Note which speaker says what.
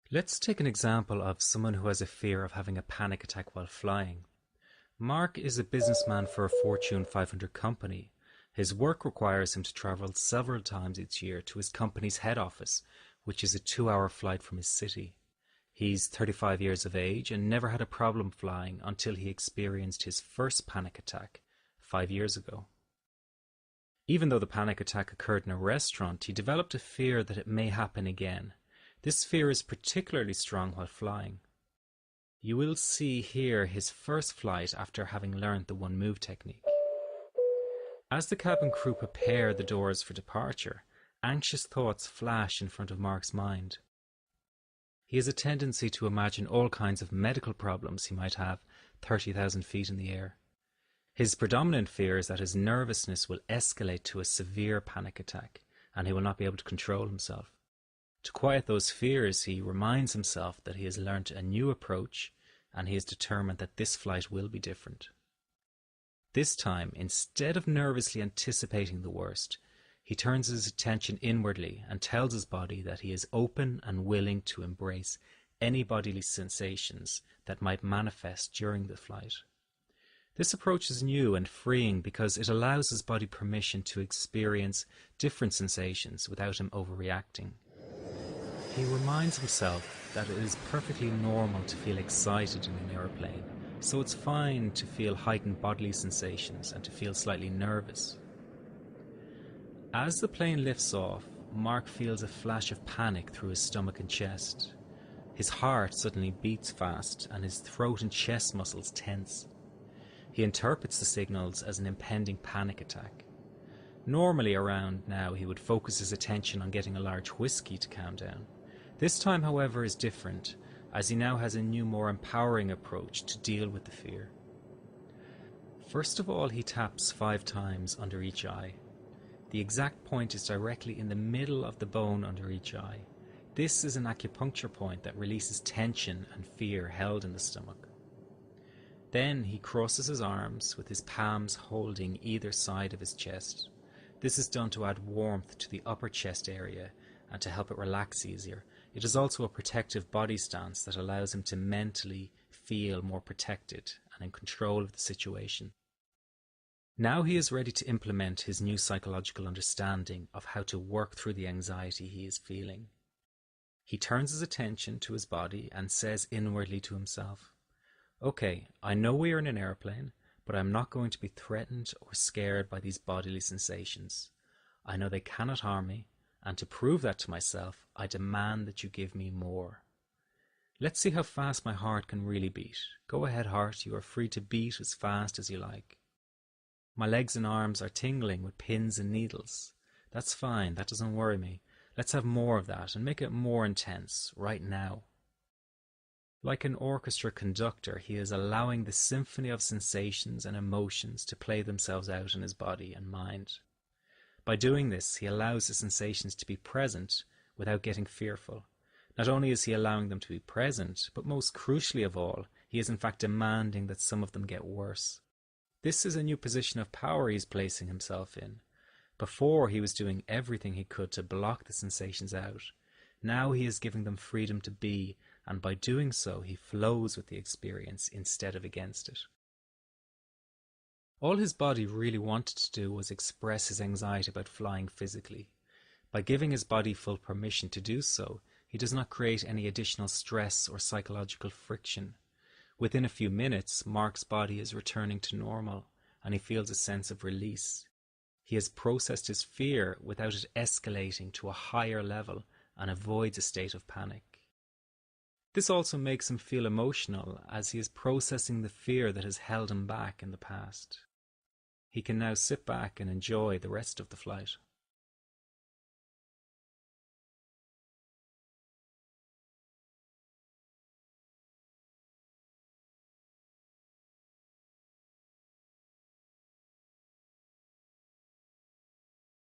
Speaker 1: Let's take an example of someone who has a fear of having a panic attack while flying. Mark is a businessman for a Fortune 500 company. His work requires him to travel several times each year to his company's head office, which is a 2-hour flight from his city. He's 35 years of age and never had a problem flying until he experienced his first panic attack 5 years ago. Even though the panic attack occurred in a restaurant, he developed a fear that it may happen again. This fear is particularly strong while flying. You will see here his first flight after having learned the one move technique. As the cabin crew prepare the doors for departure, anxious thoughts flash in front of Mark's mind. He has a tendency to imagine all kinds of medical problems he might have 30,000 feet in the air. His predominant fear is that his nervousness will escalate to a severe panic attack and he will not be able to control himself. To quiet those fears, he reminds himself that he has learnt a new approach and he is determined that this flight will be different. This time, instead of nervously anticipating the worst, he turns his attention inwardly and tells his body that he is open and willing to embrace any bodily sensations that might manifest during the flight. This approach is new and freeing because it allows his body permission to experience different sensations without him overreacting. He reminds himself that it is perfectly normal to feel excited in an airplane, so it's fine to feel heightened bodily sensations and to feel slightly nervous. As the plane lifts off, Mark feels a flash of panic through his stomach and chest. His heart suddenly beats fast and his throat and chest muscles tense. He interprets the signals as an impending panic attack. Normally around now he would focus his attention on getting a large whiskey to calm down. This time, however, is different, as he now has a new, more empowering approach to deal with the fear. First of all, he taps 5 times under each eye. The exact point is directly in the middle of the bone under each eye. This is an acupuncture point that releases tension and fear held in the stomach. Then he crosses his arms with his palms holding either side of his chest. This is done to add warmth to the upper chest area and to help it relax easier. It is also a protective body stance that allows him to mentally feel more protected and in control of the situation. Now he is ready to implement his new psychological understanding of how to work through the anxiety he is feeling. He turns his attention to his body and says inwardly to himself, "Okay, I know we are in an airplane, but I'm not going to be threatened or scared by these bodily sensations. I know they cannot harm me, and to prove that to myself, I demand that you give me more. Let's see how fast my heart can really beat. Go ahead, heart, you are free to beat as fast as you like. My legs and arms are tingling with pins and needles. That's fine, that doesn't worry me. Let's have more of that and make it more intense, right now." Like an orchestra conductor, he is allowing the symphony of sensations and emotions to play themselves out in his body and mind. By doing this, he allows the sensations to be present without getting fearful. Not only is he allowing them to be present, but most crucially of all, he is in fact demanding that some of them get worse. This is a new position of power he is placing himself in. Before, he was doing everything he could to block the sensations out. Now he is giving them freedom to be, and by doing so, he flows with the experience instead of against it. All his body really wanted to do was express his anxiety about flying physically. By giving his body full permission to do so, he does not create any additional stress or psychological friction. Within a few minutes, Mark's body is returning to normal, and he feels a sense of release. He has processed his fear without it escalating to a higher level and avoids a state of panic. This also makes him feel emotional, as he is processing the fear that has held him back in the past. He can now sit back and enjoy the rest of the flight.